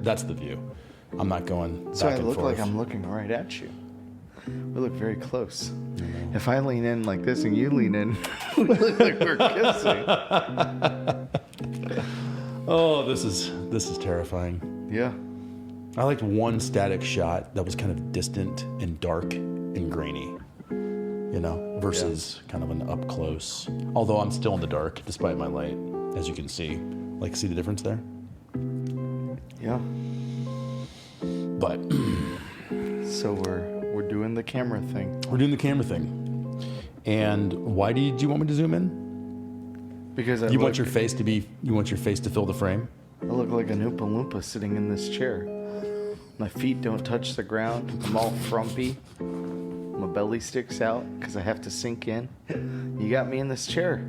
That's the view. I'm not going back So I and look forth. like I'm looking right at you. We look very close. If I lean in like this and you lean in, we look like we're kissing. Oh, this is terrifying. Yeah. I liked one static shot that was kind of distant and dark and grainy, versus kind of an up close. Although I'm still in the dark despite my light, as you can see. Like, see the difference there? Yeah. But So we're doing the camera thing. we're doing the camera thing. And why do you want me to zoom in? Because You want your face to fill the frame? I look like an Oompa Loompa sitting in this chair. My feet don't touch the ground. I'm all frumpy. My belly sticks out because I have to sink in. You got me in this chair.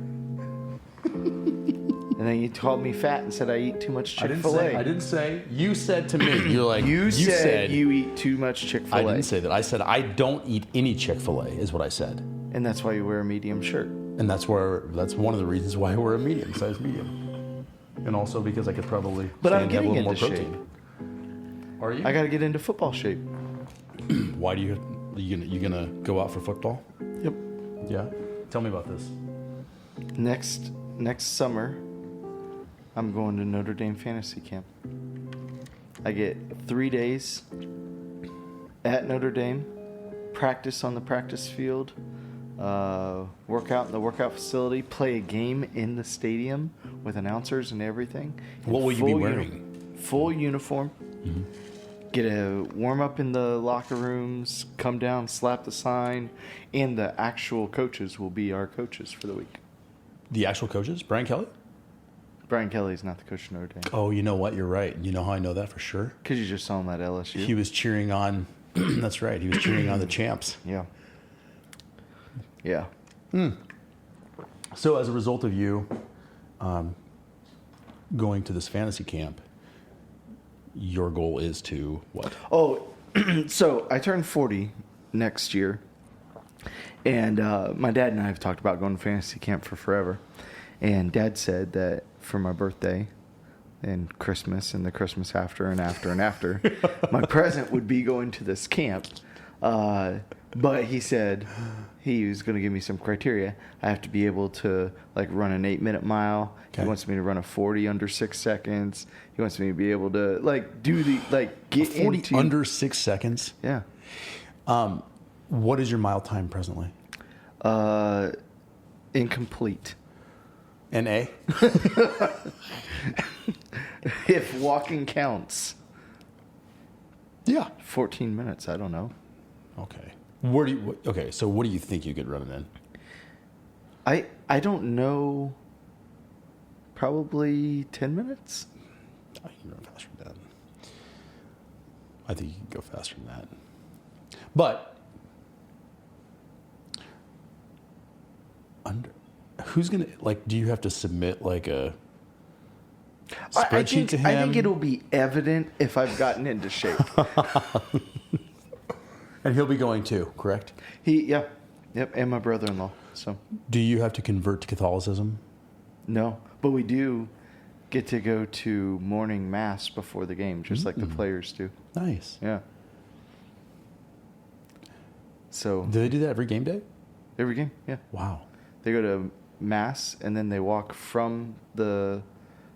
And then you called me fat and said I eat too much Chick-fil-A. I didn't say. You said to me, you're like, You said you eat too much Chick-fil-A. I didn't say that. I said I don't eat any Chick-fil-A is what I said. And that's why you wear a medium shirt. And that's one of the reasons why I wear a medium-sized medium. And also because I could probably But I'm have a getting little more into protein. shape. Are you? I got to get into football shape. Why do you gonna go out for football? Yep. Yeah. Tell me about this. Next summer, I'm going to Notre Dame fantasy camp. I get 3 days at Notre Dame, practice on the practice field, work out in the workout facility, play a game in the stadium with announcers and everything. What will you be wearing? Full uniform. Mm-hmm. Get a warm up in the locker rooms, come down, slap the sign, and the actual coaches will be our coaches for the week. The actual coaches? Brian Kelly? Brian Kelly's not the coach of Notre Dame. Oh, you know what? You're right. You know how I know that for sure? Because you just saw him at LSU. He was cheering on. That's right. He was cheering on the champs. Yeah. Yeah. So as a result of you going to this fantasy camp, your goal is to what? Oh, so I turn 40 next year. And my dad and I have talked about going to fantasy camp for forever. And Dad said that for my birthday and Christmas and the Christmas after and after and after, my present would be going to this camp. But he said he was going to give me some criteria. I have to be able to run an 8-minute mile. Okay. He wants me to run a 40 under 6 seconds. He wants me to be able to do the get a 40 into under 6 seconds. Yeah. What is your mile time presently? Incomplete. NA? If walking counts. Yeah. 14 minutes. I don't know. Okay. So what do you think you could run it in? I don't know. Probably 10 minutes. I can run faster than that. I think you can go faster than that. But who's gonna do you have to submit a spreadsheet to him? I think it'll be evident if I've gotten into shape. And he'll be going too, correct? Yep, and my brother-in-law. So do you have to convert to Catholicism? no, but we do get to go to morning mass before the game, just like the players do. Nice. Yeah. So Do they do that every game day? every game, yeah. Wow. They go to mass and then they walk from the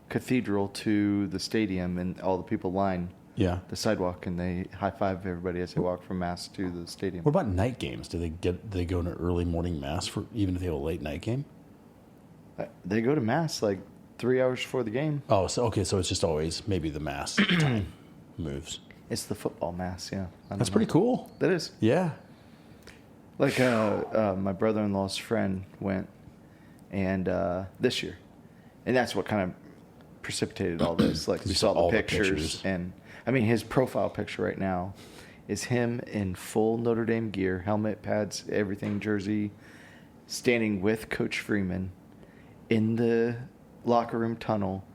cathedral to the stadium, and all the people line Yeah. the sidewalk and they high five everybody as they walk from mass to the stadium. What about night games? Do they go to early morning mass for even if they have a late night game? They go to mass 3 hours before the game. Oh, so it's just always maybe the mass time moves. It's the football mass, yeah. That's pretty cool. That is. Yeah. My brother-in-law's friend went, and this year, and that's what kind of precipitated all this. We saw all the the pictures, pictures. and I mean his profile picture right now is him in full Notre Dame gear, helmet, pads, everything, jersey, standing with Coach Freeman in the locker room tunnel,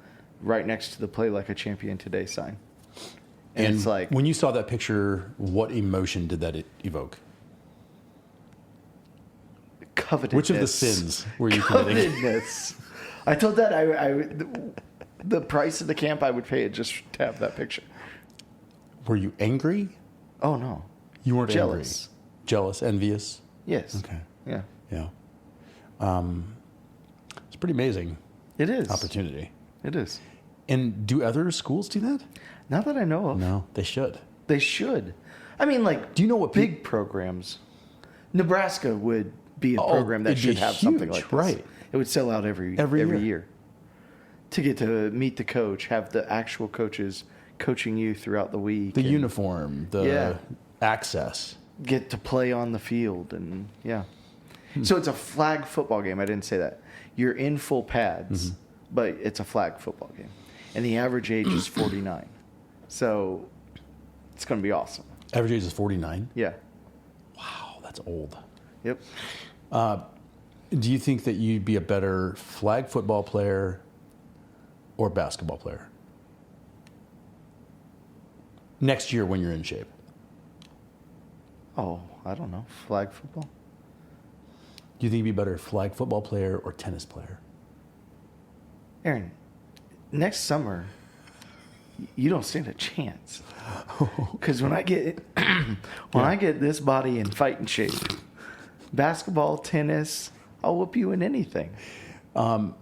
right next to the "Play Like a Champion Today" sign. And it's when you saw that picture, what emotion did that evoke? Covetousness. Which of the sins were you committing? Covetousness. I told that the price of the camp I would pay it just to have that picture. Were you angry? Oh, no. You weren't Jealous. angry. Jealous, envious? Yes. Okay. Yeah. Yeah. It's pretty amazing It is. opportunity. It is. And do other schools do that? Not that I know of. No, they should. They should. I mean, like, Do you know what big programs? Nebraska would be a program that it'd be should have something huge, like this. right. It would sell out every year. To get to meet the coach, have the actual coaches coaching you throughout the week. The and uniform, the access. get to play on the field, and So it's a flag football game. I didn't say that. You're in full pads, but it's a flag football game. And the average age is 49. So it's going to be awesome. Average age is 49. Yeah. Wow, that's old. Yep. Do you think that you'd be a better flag football player or basketball player next year when you're in shape? Oh, I don't know. Flag football? Do you think you'd be a better flag football player or tennis player? Aaron, next summer, you don't stand a chance. Because when I get I get this body in fighting shape, basketball, tennis, I'll whoop you in anything. The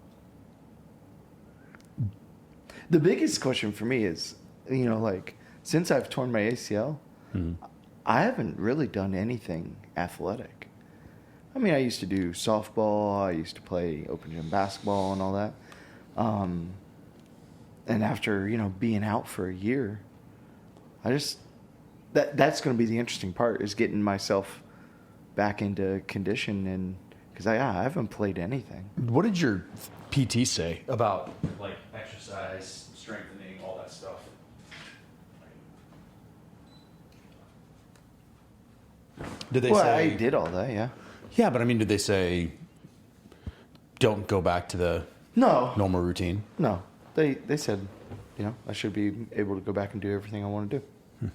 biggest question for me is, like, since I've torn my ACL, I haven't really done anything athletic. I mean, I used to do softball, I used to play open gym basketball and all that. And after, being out for a year, that's going to be the interesting part, is getting myself back into condition, and because I haven't played anything. What did your PT say about like exercise, strengthening, all that stuff? Did they say? I did all that, yeah. Yeah, but I mean, did they say don't go back to the No, normal routine? no. They said, I should be able to go back and do everything I want to do.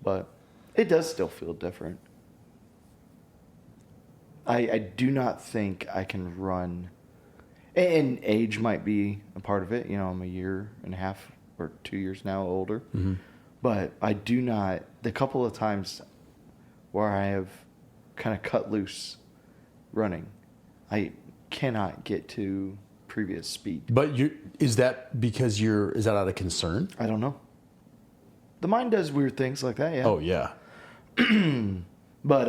But it does still feel different. I do not think I can run, and age might be a part of it. I'm a year and a half or 2 years now older. But I do not, the couple of times where I have kind of cut loose running, I cannot get to previous speed. But is that because is that out of concern? I don't know. The mind does weird things like that, yeah. Oh yeah. But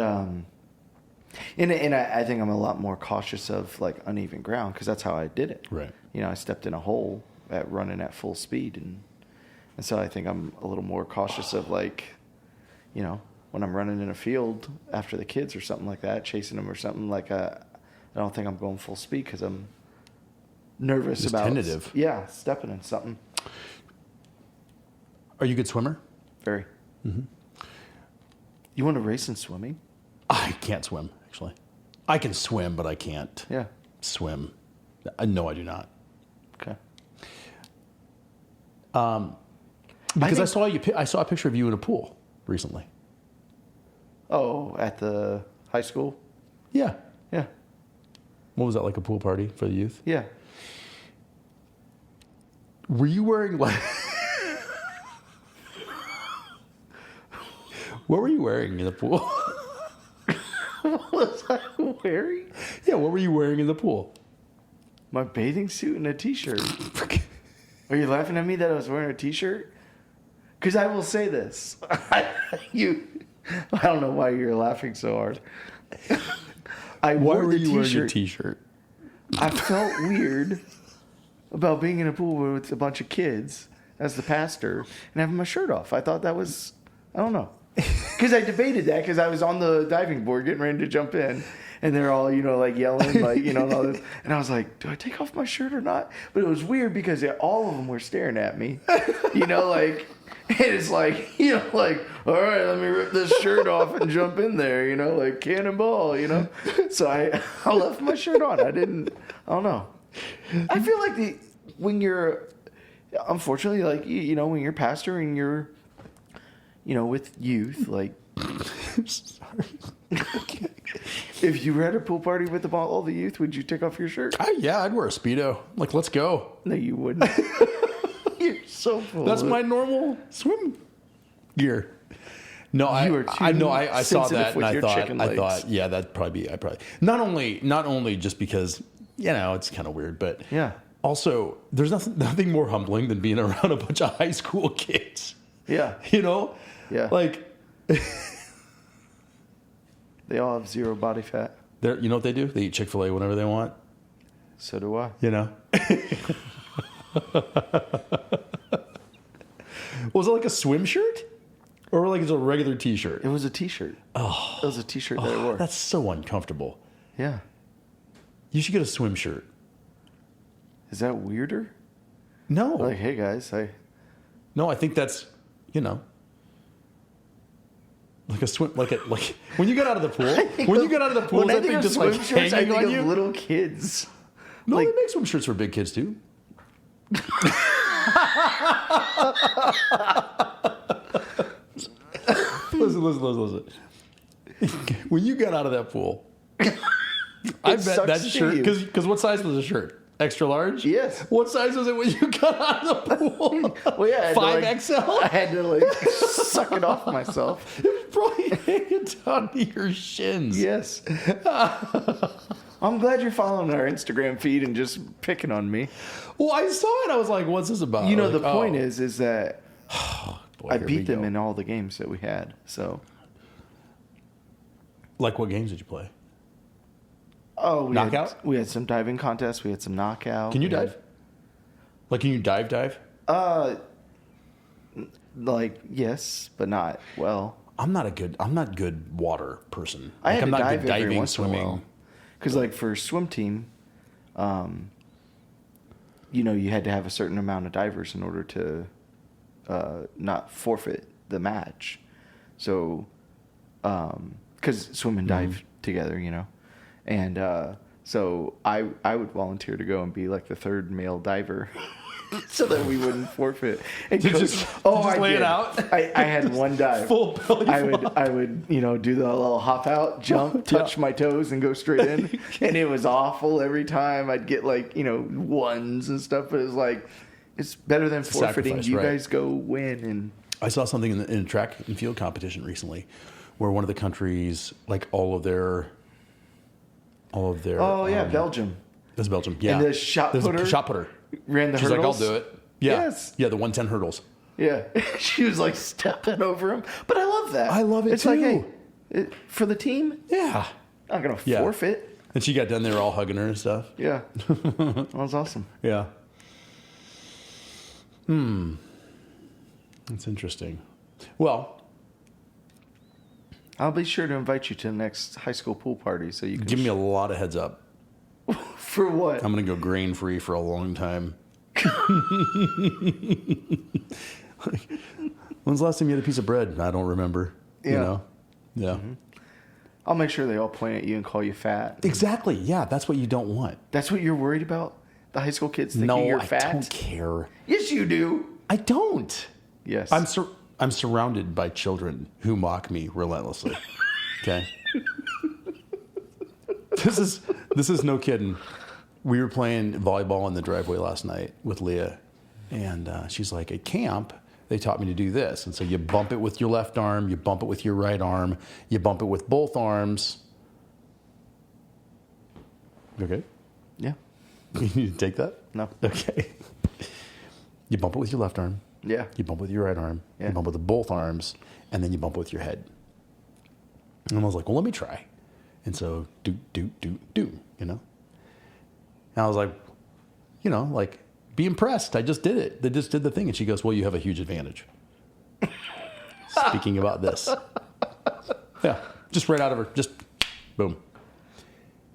and I think I'm a lot more cautious of like uneven ground, because that's how I did it. Right. I stepped in a hole running at full speed, and so I think I'm a little more cautious of, like, when I'm running in a field after the kids or something like that, chasing them or something, like I don't think I'm going full speed because I'm nervous Just about tentative. Yeah, stepping in something. Are you a good swimmer? Very. You want to race in swimming? I can't swim, actually. I can swim, but I can't Yeah. swim. No, I do not. Okay. Because I saw a picture of you in a pool recently. Oh, at the high school? Yeah. Yeah. What was that, like a pool party for the youth? Yeah. Were you wearing like... What were you wearing in the pool? What was I wearing? Yeah, what were you wearing in the pool? My bathing suit and a t-shirt. Are you laughing at me that I was wearing a t-shirt? Because I will say this. I don't know why you're laughing so hard. Why were you wearing a t-shirt? I felt weird about being in a pool with a bunch of kids as the pastor and having my shirt off. I thought that was, I don't know. Because I debated that, because I was on the diving board getting ready to jump in, and they're all, like yelling, like, and all this. And I was like, do I take off my shirt or not? But it was weird because all of them were staring at me, like, and it's like, like, all right, let me rip this shirt off and jump in there, like cannonball, So I left my shirt on. I don't know. I feel like when you're, unfortunately, like, when you're pastor and you're, with youth, like, Sorry. If you were at a pool party with all the youth, would you take off your shirt? Yeah, I'd wear a Speedo. Like, let's go. No, you wouldn't. You're so full. That's my normal swim gear. No, I saw that and I thought, yeah, that'd probably be, not only just because, it's kind of weird, but yeah. Also, there's nothing more humbling than being around a bunch of high school kids. Yeah. Yeah. Like, they all have zero body fat. You know what they do? They eat Chick-fil-A whenever they want. So do I. Was it like a swim shirt? Or like it's a regular T-shirt? It was a T-shirt. Oh. It was a T-shirt that I wore. That's so uncomfortable. Yeah. You should get a swim shirt. Is that weirder? No. Like, hey guys, No, I think that's, like a swim, like when you get out of the pool. When you get out of the pool, that thing just like shirts, hanging on you. Little kids. No, they make swim shirts for big kids too. Listen. When you got out of that pool, I bet that shirt, because what size was the shirt? Extra large? Yes. What size was it when you got out of the pool? Well, yeah. 5XL? I had to suck it off myself. It was probably hanging down to your shins. Yes. I'm glad you're following our Instagram feed and just picking on me. Well, I saw it. I was like, what's this about? The point is that boy, I beat them in all the games that we had. So, like, what games did you play? Oh, knockout? We had some diving contests. We had some knockout. Can you dive? Like, can you dive? Yes, but not well. I'm not good water person. I had I'm to not dive good diving, every once swimming. in a while. Because, for swim team, you had to have a certain amount of divers in order to not forfeit the match. So, because swim and dive together, And so I would volunteer to go and be like the third male diver so that we wouldn't forfeit. And just lay it out? I had one dive. Full belly I would do the little hop out, jump, touch my toes and go straight in. And it was awful every time. I'd get ones and stuff, but it was like, it's better than forfeiting. You guys go win. And I saw something in a track and field competition recently where one of the countries, all of their Belgium. It was Belgium. Yeah. And the shot putter ran the She's hurdles. like, I'll do it. Yeah. Yes. Yeah, the 110 hurdles. Yeah. She was stepping over him. But I love that. I love it it's too. It's hey, for the team. Yeah. I'm not going to forfeit. And she got done there all hugging her and stuff. Yeah. That was awesome. Yeah. That's interesting. Well, I'll be sure to invite you to the next high school pool party so you can... Give me a lot of heads up. For what? I'm going to go grain-free for a long time. When's the last time you had a piece of bread? I don't remember. Yeah. Yeah. Mm-hmm. I'll make sure they all point at you and call you fat. Exactly. Yeah, that's what you don't want. That's what you're worried about? The high school kids thinking you're fat? No, I don't care. Yes, you do. I don't. Yes. I'm surrounded by children who mock me relentlessly. Okay? This is no kidding. We were playing volleyball in the driveway last night with Leah, and she's like, at camp, they taught me to do this. And so you bump it with your left arm, you bump it with your right arm, you bump it with both arms. Okay? Yeah. You need to take that? No. Okay. You bump it with your left arm. Yeah. You bump it with your right arm. Yeah. You bump it with both arms, and then you bump it with your head. And I was like, well, let me try. And so, do, And I was like, be impressed. I just did it. They just did the thing. And she goes, well, you have a huge advantage. Speaking about this. Yeah, just right out of her. Just boom.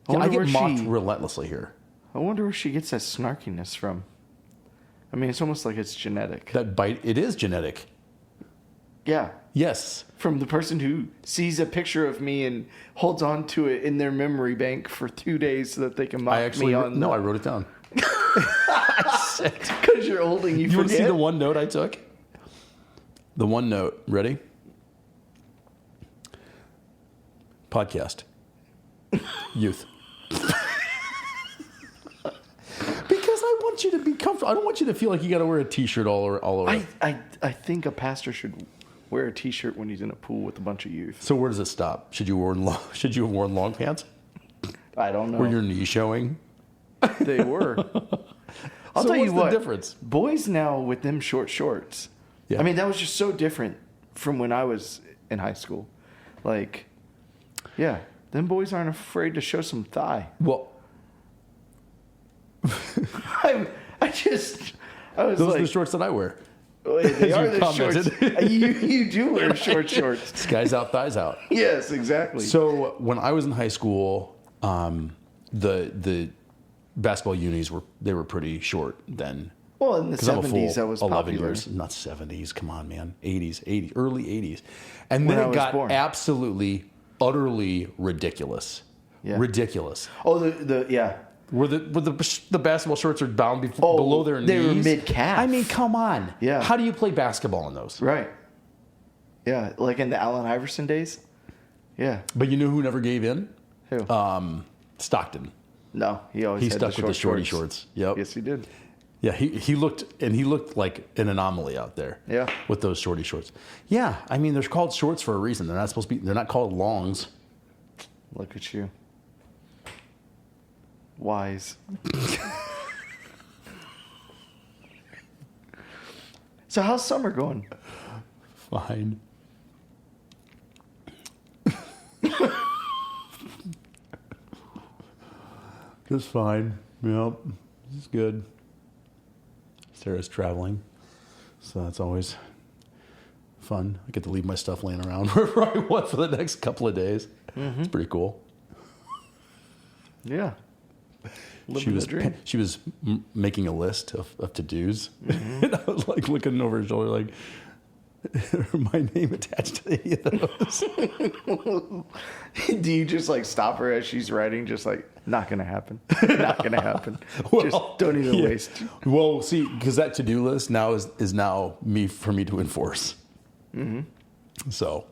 Yeah, I get mocked relentlessly here. I wonder where she gets that snarkiness from. I mean, it's almost like it's genetic. That bite, it is genetic. Yeah. Yes. From the person who sees a picture of me and holds on to it in their memory bank for 2 days so that they can mock me on... No, I wrote it down. Because you're old and you forget. Want to see the one note I took? The one note. Ready? Podcast. Youth. Because I want you to be comfortable. I don't want you to feel like you got to wear a T-shirt all over. I think a pastor should wear a T-shirt when he's in a pool with a bunch of youth. So where does it stop? Should you have worn long pants? I don't know. Were your knees showing? They were. I'll So tell you what's what. the difference? Boys now with them short shorts. Yeah. I mean, that was just so different from when I was in high school. Like, yeah, them boys aren't afraid to show some thigh. Well, I was those like, are the shorts that I wear. they as are you the shorts. commented. You do wear shorts. Skies out, thighs out. Yes, exactly. So when I was in high school, the basketball unis were pretty short then. Well, in the 'Cause I'm a full 70s, that was 11 popular. years, not 70s. Come on, man, 80s, early 80s, and When then I it was got born. absolutely, utterly ridiculous. Yeah. Ridiculous. Oh, yeah. Where the basketball shorts are down below their knees. They were mid-calf. I mean, come on. Yeah. How do you play basketball in those? Right. Yeah, like in the Allen Iverson days. Yeah. But you know who never gave in? Who? Stockton. No, he always He had stuck the with the shorty shorts. shorts. Yep. Yes, he did. Yeah, he looked like an anomaly out there. Yeah. With those shorty shorts. Yeah, I mean they're called shorts for a reason. They're not supposed to be. They're not called longs. Look at you. Wise. So how's summer going? Fine. Just fine. Yep. It's good. Sarah's traveling, so that's always fun. I get to leave my stuff laying around wherever I want for the next couple of days. Mm-hmm. It's pretty cool. Yeah. She was making a list of to-dos, and I was like looking over her shoulder, like, my name attached to any of those. Do you just like stop her as she's writing, just like, not gonna happen, not gonna happen. Just don't even waste. Well, see, because that to-do list now is now for me to enforce. Mm-hmm. So,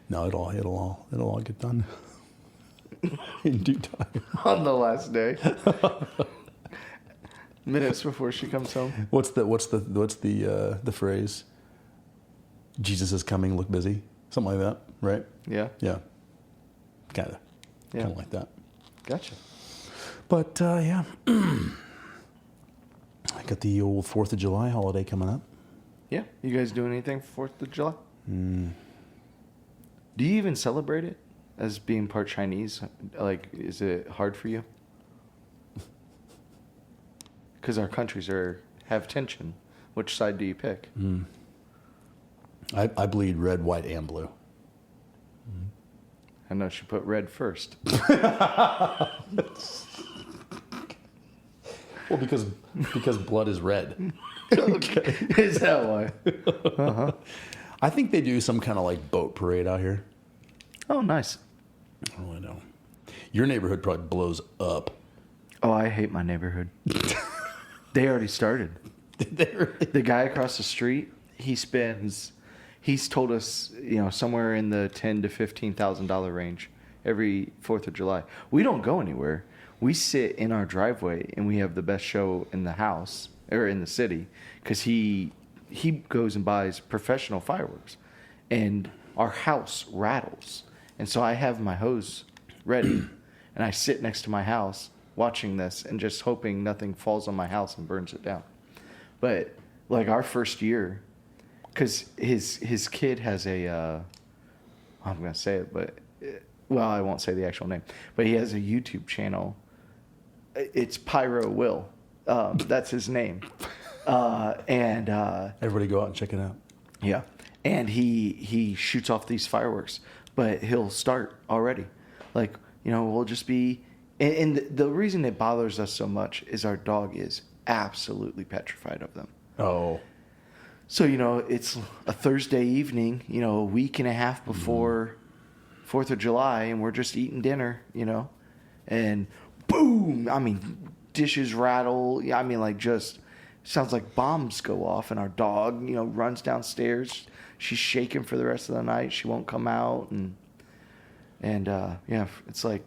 no, it'll all get done in due time. On the last day, minutes before she comes home. What's the phrase? Jesus is coming. Look busy. Something like that, right? Yeah. Yeah. Kind of like that. Gotcha. But yeah, I got the old 4th of July holiday coming up. Yeah. You guys do anything for 4th of July? Do you even celebrate it as being part Chinese? Like, is it hard for you? Because our countries have tension. Which side do you pick? I bleed red, white, and blue. I know she put red first. Well, because blood is red. Okay. Is that why? Uh-huh. I think they do some kind of like boat parade out here. Oh, nice. I don't really know. Your neighborhood probably blows up. Oh, I hate my neighborhood. They already started. The guy across the street, he's told us, somewhere in the $10,000 to $15,000 range every 4th of July. We don't go anywhere. We sit in our driveway and we have the best show in the house or in the city because he goes and buys professional fireworks and our house rattles. And so I have my hose ready and I sit next to my house watching this and just hoping nothing falls on my house and burns it down. But like our first year, because his kid has I'm going to say it, but, well, I won't say the actual name, but he has a YouTube channel. It's Pyro Will. That's his name. And Everybody go out and check it out. yeah. And he shoots off these fireworks, but he'll start already. Like, we'll just be... And the reason it bothers us so much is our dog is absolutely petrified of them. Oh. So, it's a Thursday evening, a week and a half before 4th of July, and we're just eating dinner, and boom! I mean, dishes rattle. I mean, like, just sounds like bombs go off, and our dog, runs downstairs. She's shaking for the rest of the night. She won't come out, and yeah, it's like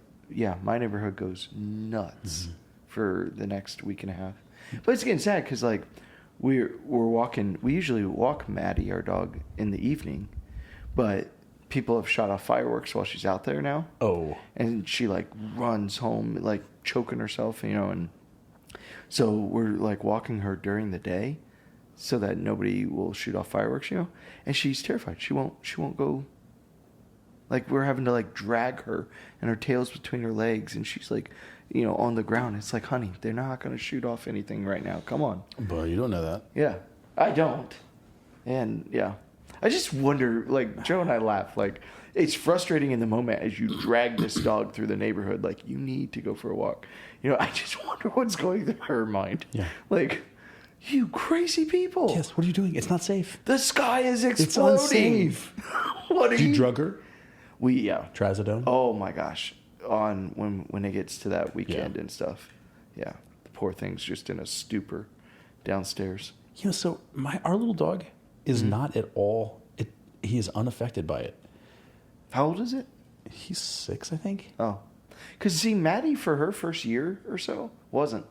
my neighborhood goes nuts for the next week and a half. But it's getting sad because like we're walking. We usually walk Maddie, our dog, in the evening, but people have shot off fireworks while she's out there now. Oh. And she like runs home like choking herself, and so we're like walking her during the day so that nobody will shoot off fireworks, and she's terrified. She won't go. Like we're having to like drag her and her tail's between her legs and she's like, on the ground. It's like, honey, they're not going to shoot off anything right now. Come on. But you don't know that. Yeah, I don't. And yeah, I just wonder, like Joe and I laugh, like it's frustrating in the moment as you drag this dog through the neighborhood. Like you need to go for a walk. I just wonder what's going through her mind. Yeah. Like, you crazy people. Yes. What are you doing? It's not safe. The sky is exploding. It's unsafe. What are Did you drug her? Trazodone? Oh my gosh. When it gets to that weekend and stuff. Yeah. The poor thing's just in a stupor downstairs. So our little dog is not at all, he is unaffected by it. How old is it? He's 6, I think. Oh. Because see, Maddie for her first year or so wasn't.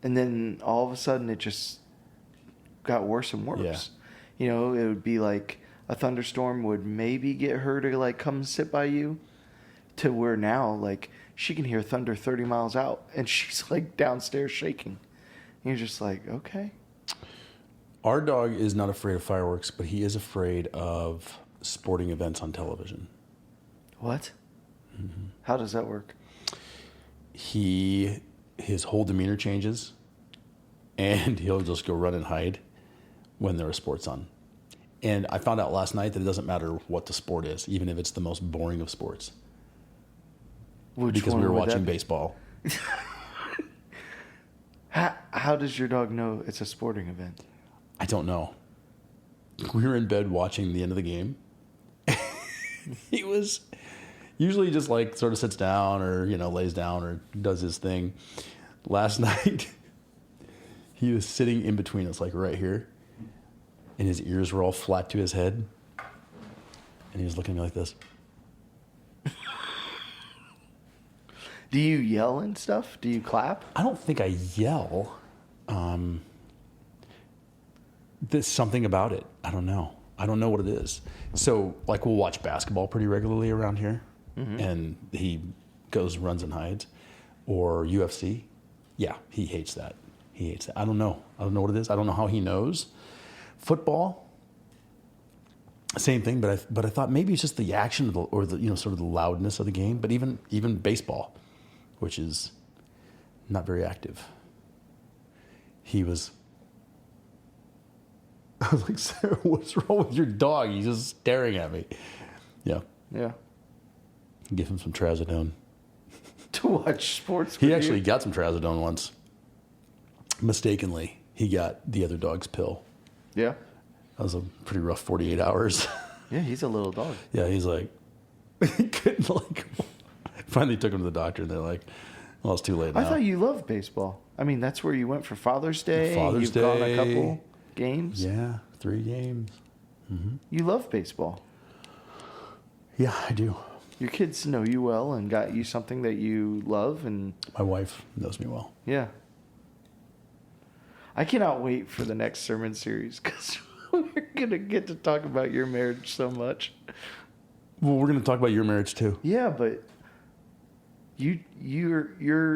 And then all of a sudden it just got worse and worse. Yeah. It would be like a thunderstorm would maybe get her to like come sit by you, to where now like she can hear thunder 30 miles out and she's like downstairs shaking. And you're just like, okay. Our dog is not afraid of fireworks, but he is afraid of sporting events on television. What? Mm-hmm. How does that work? His whole demeanor changes, and he'll just go run and hide when there are sports on. And I found out last night that it doesn't matter what the sport is, even if it's the most boring of sports. Because we were watching baseball. How does your dog know it's a sporting event? I don't know. We were in bed watching the end of the game. He was usually just like sort of sits down or, lays down or does his thing. Last night, he was sitting in between us, like right here. And his ears were all flat to his head. And he was looking at me like this. Do you yell and stuff? Do you clap? I don't think I yell. There's something about it. I don't know. I don't know what it is. So, like, we'll watch basketball pretty regularly around here. Mm-hmm. And he runs and hides. Or UFC. Yeah, he hates that. I don't know. I don't know what it is. I don't know how he knows. Football, same thing. But I thought maybe it's just the action or the sort of the loudness of the game. But even baseball, which is not very active. I was like, Sarah, what's wrong with your dog? He's just staring at me. Yeah. Yeah. Give him some trazodone. To watch sports. He actually got some trazodone once. Mistakenly, he got the other dog's pill. Yeah. That was a pretty rough 48 hours. Yeah, he's a little dog. Yeah, he's like, he couldn't finally took him to the doctor and they're like, well, it's too late now. I thought you loved baseball. I mean, that's where you went for Father's Day. You've gone a couple games. Yeah, 3 games. Mm-hmm. You love baseball. Yeah, I do. Your kids know you well and got you something that you love. And my wife knows me well. Yeah. I cannot wait for the next sermon series because we're going to get to talk about your marriage so much. Well, we're going to talk about your marriage too. Yeah, but your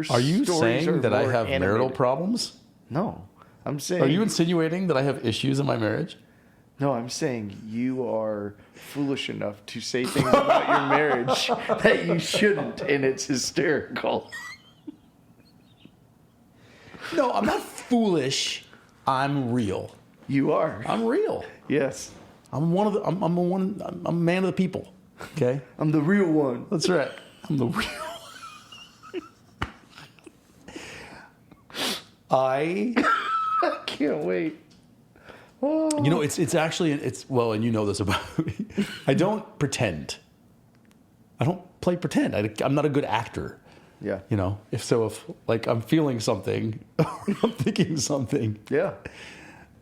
Are you stories saying that I have animated. marital problems? No. I'm saying... Are you insinuating that I have issues in my marriage? No, I'm saying you are foolish enough to say things about your marriage that you shouldn't, and it's hysterical. No, I'm not foolish. I'm real. You are. I'm real. Yes. I'm a man of the people. Okay? I'm the real one. That's right. I'm the real I can't wait. Oh. It's actually well, and you know this about me. I don't pretend. I don't play pretend. I'm not a good actor. Yeah. If like I'm feeling something or I'm thinking something. Yeah.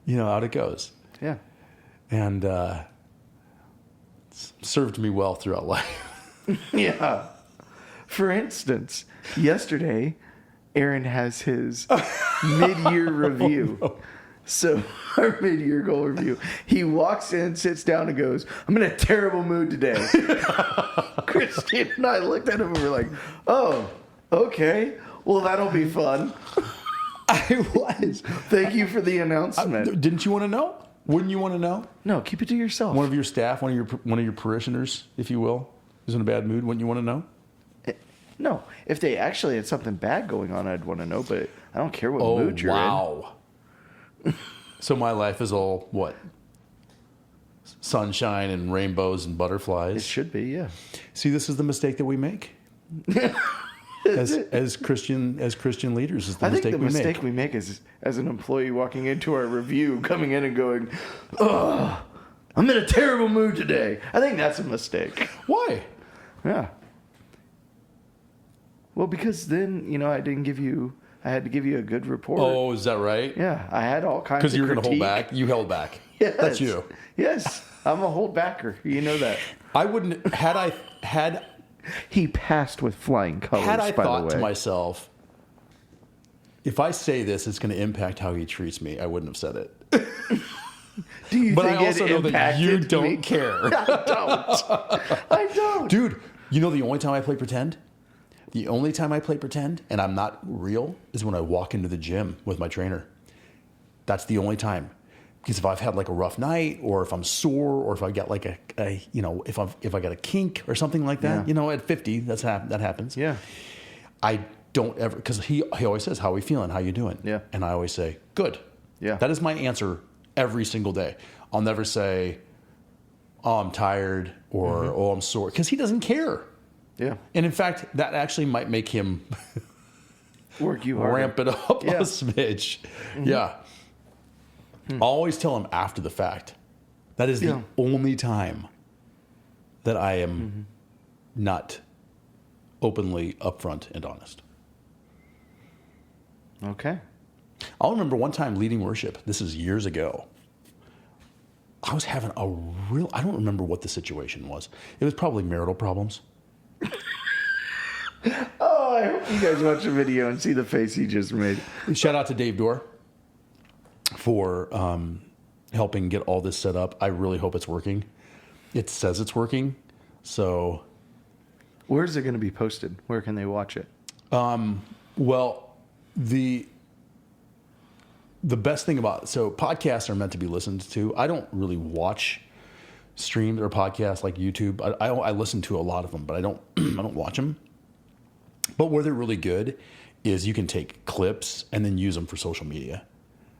Out it goes. Yeah. And it's served me well throughout life. Yeah. For instance, yesterday, Aaron has his mid-year review. Oh, no. So our mid-year goal review. He walks in, sits down, and goes, "I'm in a terrible mood today." Christine and I looked at him and were like, "Oh, okay. Well, that'll be fun." I was. Thank you for the announcement. Didn't you want to know? Wouldn't you want to know? No, keep it to yourself. One of your staff, one of your parishioners, if you will, is in a bad mood. Wouldn't you want to know? No, if they actually had something bad going on, I'd want to know. But I don't care what mood you're in. Wow. So my life is all what? Sunshine and rainbows and butterflies. It should be, yeah. See, this is the mistake that we make as Christian leaders. Is the I think mistake the we mistake make. we make is as an employee walking into our review, coming in and going, "Oh, I'm in a terrible mood today." I think that's a mistake. Why? Yeah. Well, because then I had to give you a good report. Oh, is that right? Yeah, I had all kinds of Because you were going to hold critique. back. You held back. Yes. That's you. Yes, I'm a holdbacker. You know that. I wouldn't had He passed with flying colors. I by thought the way. to myself, if I say this, it's going to impact how he treats me. I wouldn't have said it. Do you But think I also it know that you impacted don't me? care. I don't. Dude, you know the only time I play pretend? The only time I play pretend and I'm not real is when I walk into the gym with my trainer. That's the only time. Because if I've had like a rough night or if I'm sore or if I got like if I got a kink or something like that, Yeah. at 50, that happens. Yeah. I don't ever, because he always says, "How are we feeling? How you doing?" Yeah. And I always say, "Good." Yeah. That is my answer every single day. I'll never say, "Oh, I'm tired," or "Oh, I'm sore," because he doesn't care. Yeah. And in fact, that actually might make him Work you harder. ramp it up Yeah. a smidge. Yeah. I'll always tell him after the fact. That is the only time that I am not openly upfront and honest. Okay. I'll remember one time leading worship. This is years ago. I was having I don't remember what the situation was. It was probably marital problems. Oh, I hope you guys watch the video and see the face he just made. Shout out to Dave Dorr for helping get all this set up. I really hope it's working. It says it's working. So, Where's it going to be posted? Where can they watch it? well, the best thing about, so podcasts are meant to be listened to. I don't really watch streams or podcasts like YouTube. I listen to a lot of them, but I don't I don't watch them. But where they're really good is you can take clips and then use them for social media.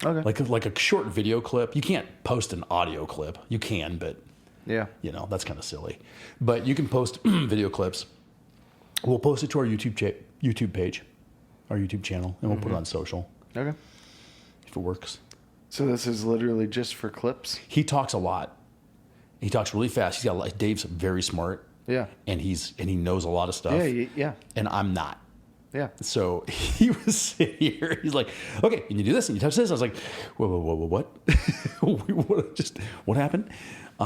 Okay. Like a short video clip. You can't post an audio clip. You can, but Yeah. that's kind of silly. But you can post video clips. We'll post it to our YouTube page, our YouTube channel, and we'll put it on social Okay. if it works. So this is literally just for clips? He talks a lot. He talks really fast. Dave's very smart. Yeah. And he knows a lot of stuff. Yeah. And I'm not. Yeah. So he was sitting here. He's like, "Okay, can you do this? And you touch this?" I was like, "Whoa, what? What happened?" So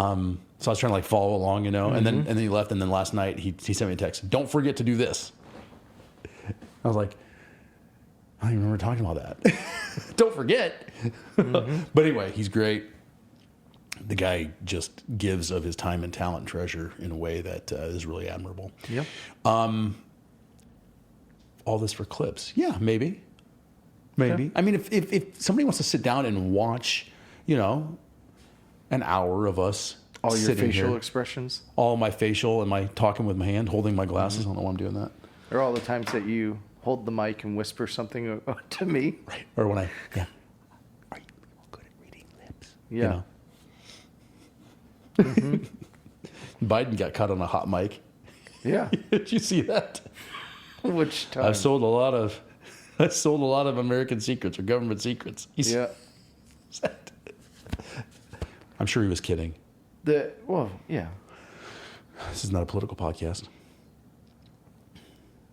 I was trying to follow along, and then he left. And then last night he sent me a text. "Don't forget to do this." I was like, "I don't even remember talking about that." Don't forget. But anyway, he's great. The guy just gives of his time and talent and treasure in a way that is really admirable. Yep. All this for clips. Yeah, maybe. Maybe. Okay. I mean, if somebody wants to sit down and watch, an hour of us All your sitting facial here, expressions? all my facial and my talking with my hand, holding my glasses. I don't know why I'm doing that. Or all the times that you hold the mic and whisper something to me? Right. Or when are you good at reading lips? Yeah. Biden got caught on a hot mic. Yeah. Did you see that? Which time? I sold a lot of American secrets or government secrets. Yeah. I'm sure he was kidding. Yeah. This is not a political podcast.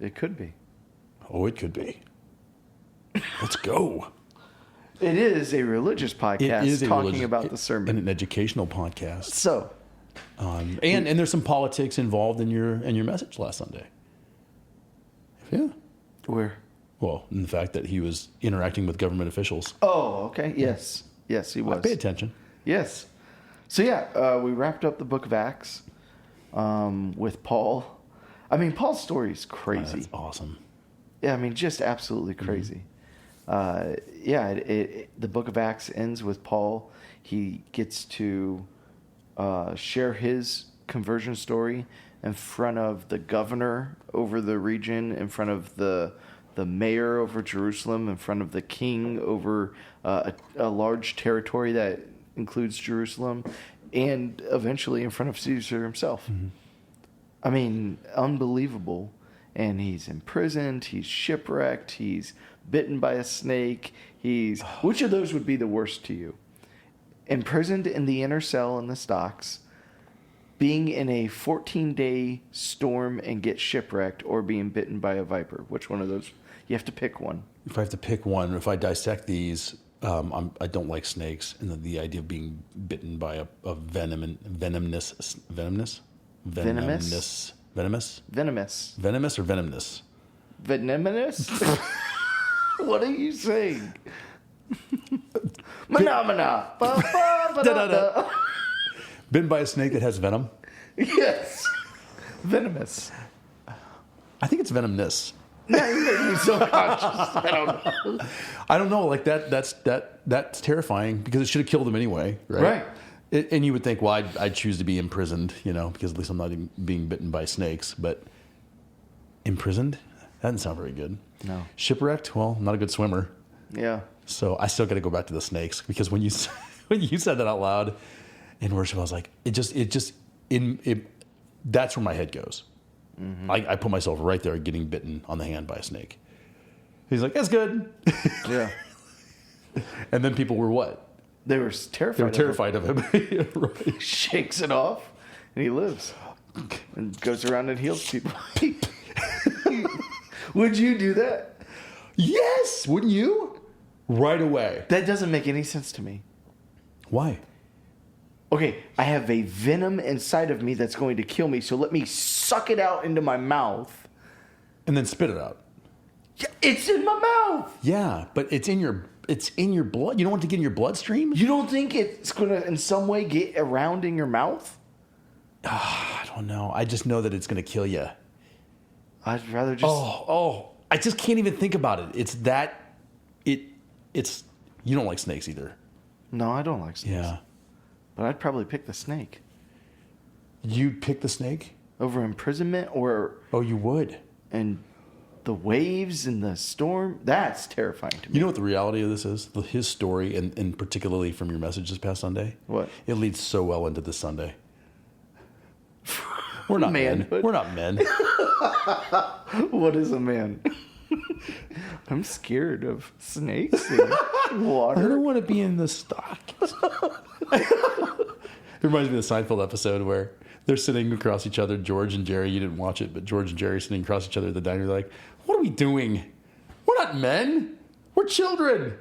It could be. Oh, it could be. Let's go. It is a religious podcast talking about the sermon. And an educational podcast. So, And there's some politics involved in your message last Sunday. Yeah. Where? Well, in the fact that he was interacting with government officials. Oh, okay. Yes. Yes, he was. Pay attention. Yes. So yeah, we wrapped up the book of Acts with Paul. I mean, Paul's story is Oh, crazy. that's awesome. Yeah, I mean, just absolutely crazy. The book of Acts ends with Paul. He gets to share his conversion story in front of the governor over the region, in front of the mayor over Jerusalem, in front of the king over a large territory that includes Jerusalem, and eventually in front of Caesar himself. Mm-hmm. I mean, unbelievable. And he's imprisoned, he's shipwrecked, he's bitten by a snake. Which of those would be the worst to you? Imprisoned in the inner cell in the stocks, being in a 14-day storm and get shipwrecked, or being bitten by a viper? Which one of those? You have to pick one. If I have to pick one, if I dissect these, I don't like snakes, and the idea of being bitten by a venomous Venomous? or venomous? Venomous? What are you saying? Phenomena. Da-da-da. Bitten by a snake that has venom? Yes. Venomous. I think it's venomous. Now you're making me so conscious. I don't know. Like that's terrifying because it should have killed him anyway, right? Right. And you would think, well, I'd choose to be imprisoned, because at least I'm not even being bitten by snakes. But imprisoned? That doesn't sound very good. No. Shipwrecked? Well, I'm not a good swimmer. Yeah. So I still got to go back to the snakes because when you said that out loud in worship, I was like, that's where my head goes. Mm-hmm. I put myself right there getting bitten on the hand by a snake. He's like, that's good. Yeah. And then people were what? They were terrified. They were terrified of him. Right. Shakes it off, and he lives, and goes around and heals people. Would you do that? Yes, wouldn't you? Right away. That doesn't make any sense to me. Why? Okay, I have a venom inside of me that's going to kill me, so let me suck it out into my mouth. And then spit it out. Yeah, it's in my mouth. Yeah, but it's in your blood. You don't want it to get in your bloodstream? You don't think it's going to in some way get around in your mouth? I don't know. I just know that it's going to kill you. I'd rather just... Oh, I just can't even think about it. It's you don't like snakes either. No, I don't like snakes. Yeah. But I'd probably pick the snake. You'd pick the snake? Over imprisonment or... Oh, you would? And the waves and the storm, that's terrifying to me. You know what the reality of this is? His story, and particularly from your message this past Sunday? What? It leads so well into this Sunday. We're not men. We're not men. What is a man? I'm scared of snakes and water. I don't want to be in the stock. It reminds me of the Seinfeld episode where they're sitting across each other, George and Jerry. You didn't watch it, but George and Jerry sitting across each other at the diner. They're like, what are we doing? We're not men. We're children.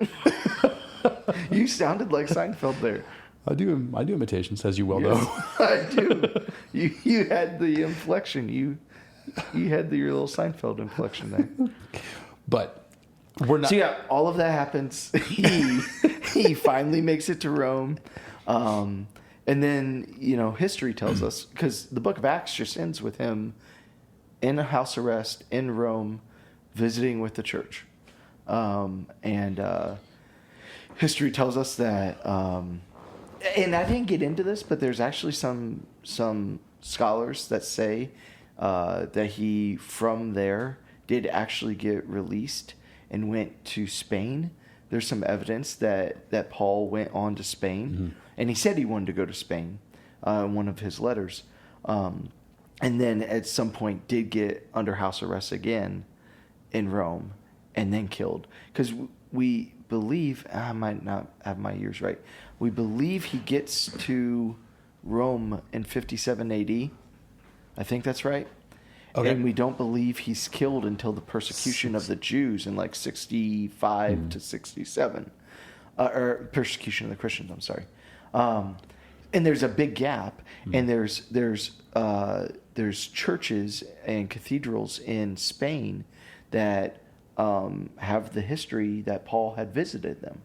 You sounded like Seinfeld there. I do imitations, as you well know. I do. You had the inflection. You had your little Seinfeld inflection there. But we're not. So yeah, all of that happens. He finally makes it to Rome. And then, history tells us, because the book of Acts just ends with him in a house arrest in Rome, visiting with the church. History tells us that, and I didn't get into this, but there's actually some scholars that say that he, from there, did actually get released and went to Spain. There's some evidence that Paul went on to Spain. Mm-hmm. And he said he wanted to go to Spain in one of his letters. And then at some point did get under house arrest again in Rome and then killed. Because we believe, I might not have my years right, we believe he gets to Rome in 57 AD. I think that's right. Okay. And we don't believe he's killed until the persecution of the Jews in like 65 to 67. Or persecution of the Christians, I'm sorry. And there's a big gap, and there's churches and cathedrals in Spain that have the history that Paul had visited them,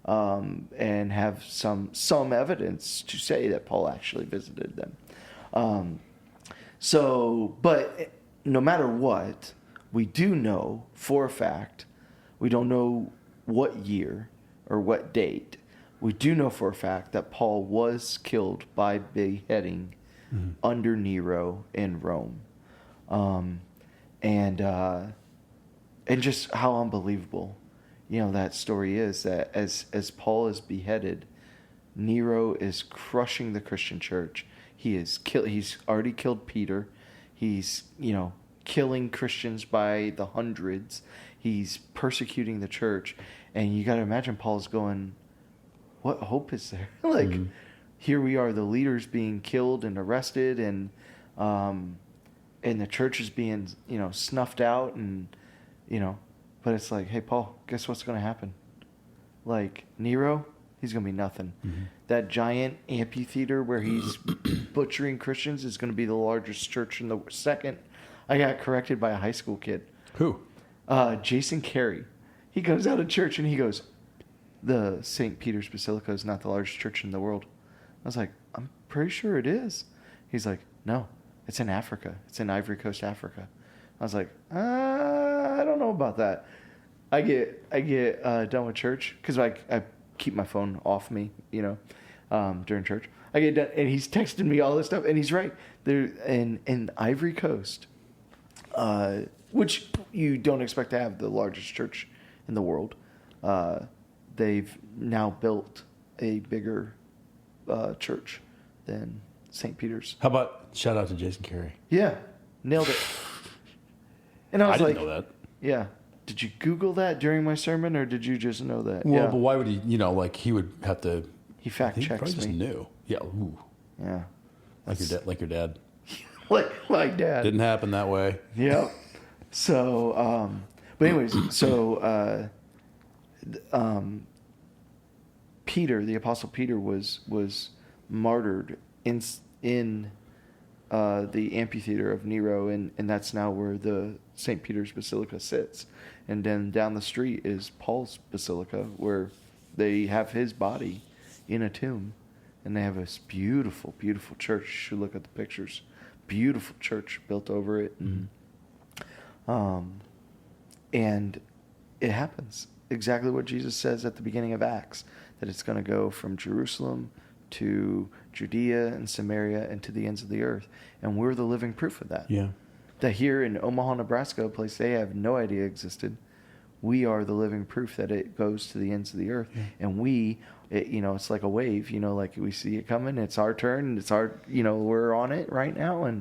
and have some evidence to say that Paul actually visited them. But no matter what, we do know for a fact, we don't know what year or what date. We do know for a fact that Paul was killed by beheading under Nero in Rome. And just how unbelievable, that story is, that as Paul is beheaded, Nero is crushing the Christian church. He's already killed Peter. He's, killing Christians by the hundreds. He's persecuting the church. And you got to imagine Paul's going, what hope is there? Here we are, the leaders being killed and arrested, and the church is being, snuffed out, and, but it's like, hey, Paul, guess what's going to happen? Nero, he's going to be nothing. That giant amphitheater where he's butchering Christians is going to be the largest church in the second. I got corrected by a high school kid. Who? Jason Carey. He goes out of church and he goes, the St. Peter's Basilica is not the largest church in the world. I was like, I'm pretty sure it is. He's like, no, it's in Africa. It's in Ivory Coast, Africa. I was like, I don't know about that. I get done with church because I keep my phone off me, during church. I get done, and he's texting me all this stuff, and he's right. There in Ivory Coast, which you don't expect to have the largest church in the world. They've now built a bigger church than St. Peter's. How about shout out to Jason Carey? Yeah, nailed it. And I was didn't know that. Yeah. Did you Google that during my sermon, or did you just know that? Well, yeah. But why would he? He would have to. He fact checks me. He probably just knew. Yeah. Ooh. Yeah. Like your dad. like dad. Didn't happen that way. Yeah. So, but anyways, Peter, the Apostle Peter, was martyred in the amphitheater of Nero, and that's now where the St. Peter's Basilica sits. And then down the street is Paul's Basilica, where they have his body in a tomb. And they have this beautiful, beautiful church. You should look at the pictures. Beautiful church built over it. And it happens. Exactly what Jesus says at the beginning of Acts, that it's going to go from Jerusalem to Judea and Samaria and to the ends of the earth. And we're the living proof of that. Yeah. That here in Omaha, Nebraska, a place they have no idea existed, we are the living proof that it goes to the ends of the earth. Yeah. And it's like a wave, like we see it coming. It's our turn. It's our, we're on it right now.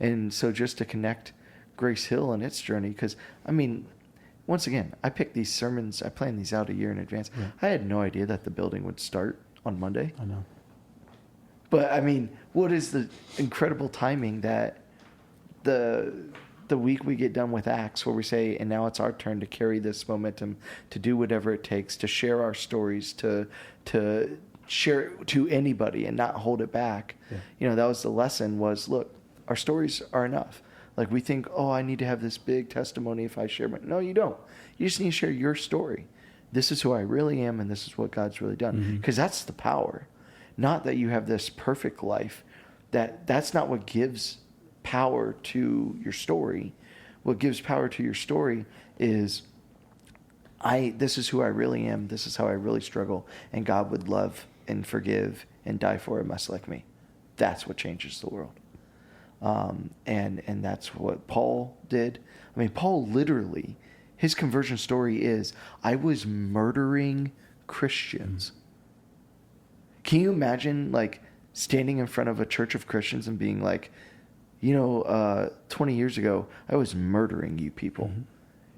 And so just to connect Grace Hill and its journey, because, once again, I picked these sermons, I planned these out a year in advance. Yeah. I had no idea that the building would start on Monday. I know. But, what is the incredible timing that the week we get done with Acts, where we say, and now it's our turn to carry this momentum, to do whatever it takes, to share our stories, to share it to anybody and not hold it back. Yeah. That was the lesson, was, look, our stories are enough. We think, I need to have this big testimony if I share my... No, you don't. You just need to share your story. This is who I really am, and this is what God's really done. Because that's the power. Not that you have this perfect life. That's not what gives power to your story. What gives power to your story is, this is who I really am. This is how I really struggle. And God would love and forgive and die for a mess like me. That's what changes the world. And that's what Paul did. Paul literally, his conversion story is, I was murdering Christians. Can you imagine, standing in front of a church of Christians and being like, 20 years ago, I was murdering you people.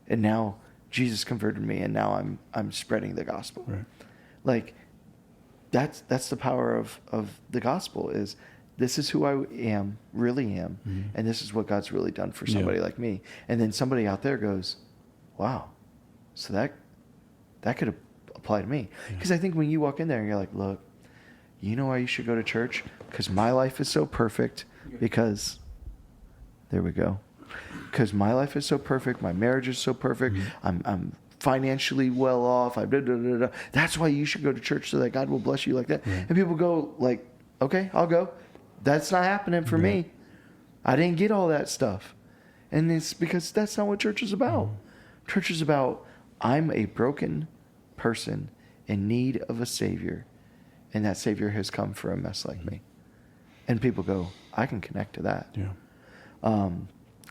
And now Jesus converted me, and now I'm spreading the gospel. Right. That's the power of the gospel, is this is who I am, really am, and this is what God's really done for somebody like me. And then somebody out there goes, wow, so that could apply to me. Because I think when you walk in there and you're like, look, you know why you should go to church? Because my life is so perfect. Because, there we go. because my life is so perfect, my marriage is so perfect, I'm financially well off. That's why you should go to church so that God will bless you like that. Right. And people go like, okay, I'll go. That's not happening for me. I didn't get all that stuff. And it's because that's not what church is about. Church is about, I'm a broken person in need of a Savior, and that Savior has come for a mess like me. And people go, I can connect to that. Yeah.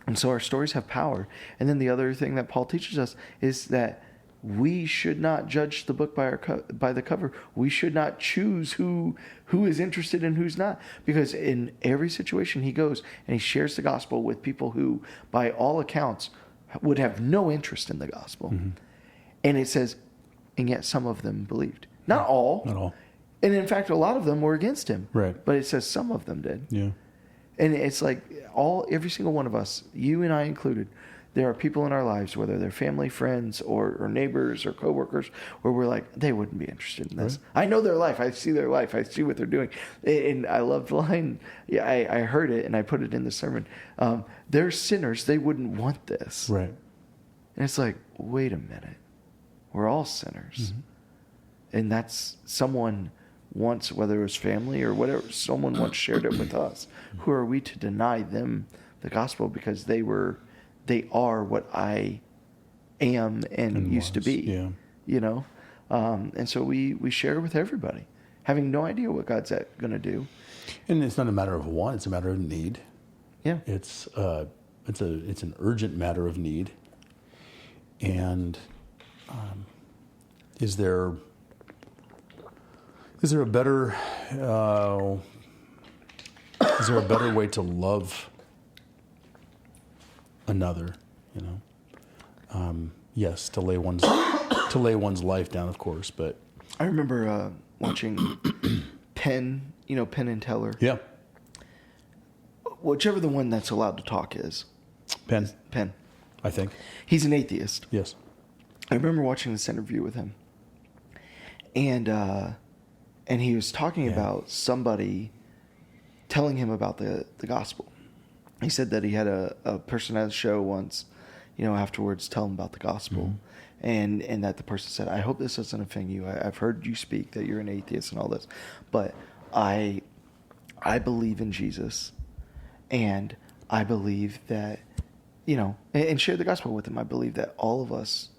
And so our stories have power. And then the other thing that Paul teaches us is that we should not judge the book by the cover. We should not choose who is interested and who's not. Because in every situation he goes and he shares the gospel with people who, by all accounts, would have no interest in the gospel. And it says, and yet some of them believed. Not all. Not all. And in fact, a lot of them were against him. Right. But it says some of them did. Yeah. And it's like every single one of us, you and I included, there are people in our lives, whether they're family, friends, or neighbors or coworkers, where we're like, they wouldn't be interested in this. Right. I know their life. I see their life. I see what they're doing. And I love the line. Yeah, I heard it and I put it in the sermon. They're sinners. They wouldn't want this. Right. And it's like, wait a minute. We're all sinners. And that's someone once, whether it was family or whatever, someone once shared it with us. Who are we to deny them the gospel because they are what I am and used to be. Yeah. You know? And so we share with everybody, having no idea what God's going to do. And it's not a matter of want, it's a matter of need. Yeah. It's an urgent matter of need. And is there a better way to love another? You know, yes, to lay one's life down, of course. But I remember watching Penn and Teller. Yeah, whichever the one that's allowed to talk is. Penn, I think he's an atheist. Yes, I remember watching this interview with him, and he was talking about somebody telling him about the gospel. He said that he had a person at a show once, afterwards tell him about the gospel. And that the person said, I hope this doesn't offend you. I've heard you speak that you're an atheist and all this, but I believe in Jesus, and I believe that, and share the gospel with him. I believe that all of us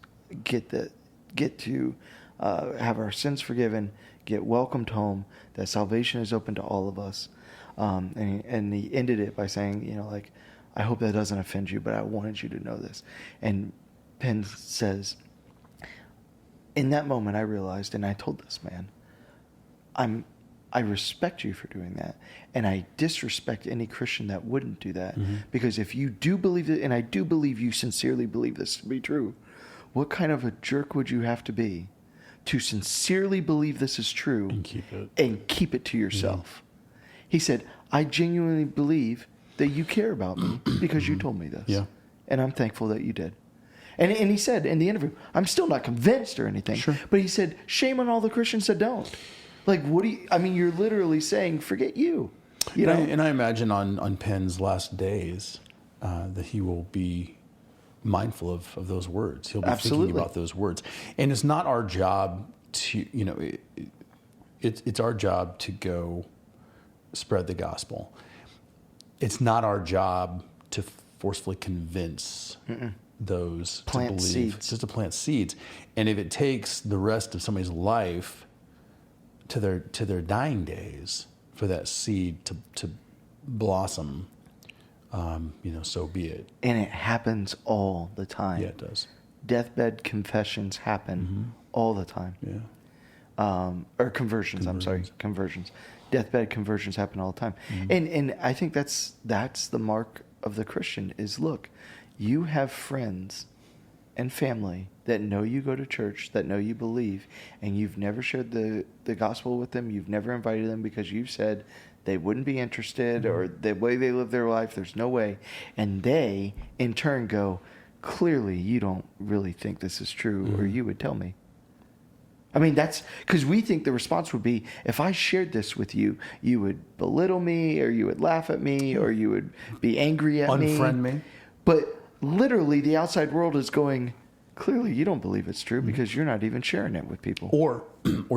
get to have our sins forgiven, get welcomed home, that salvation is open to all of us. And he ended it by saying, I hope that doesn't offend you, but I wanted you to know this. And Penn says, in that moment I realized, and I told this man, I respect you for doing that, and I disrespect any Christian that wouldn't do that. Because if you do believe it, and I do believe you sincerely believe this to be true, what kind of a jerk would you have to be to sincerely believe this is true and keep it to yourself? He said, I genuinely believe that you care about me because you told me this. Yeah. And I'm thankful that you did. And he said in the interview, I'm still not convinced or anything. Sure. But he said, shame on all the Christians that don't. Like, you're literally saying, forget you. And I imagine on Penn's last days that he will be mindful of those words. He'll be thinking about those words. And it's not our job to, it's our job to go spread the gospel. It's not our job to forcefully convince those to believe. Seeds. Just to plant seeds. And if it takes the rest of somebody's life to their dying days for that seed to blossom, so be it. And it happens all the time. Yeah, it does. Deathbed confessions happen all the time. Yeah. Or conversions. I'm sorry, conversions. Deathbed conversions happen all the time. And I think that's the mark of the Christian is, look, you have friends and family that know you go to church, that know you believe, and you've never shared the gospel with them. You've never invited them because you've said they wouldn't be interested or the way they live their life, there's no way. And they, in turn, go, clearly you don't really think this is true, or you would tell me. I mean, that's because we think the response would be, if I shared this with you, you would belittle me, or you would laugh at me, or you would be angry at me. Unfriend me. But literally the outside world is going, clearly you don't believe it's true because you're not even sharing it with people. Or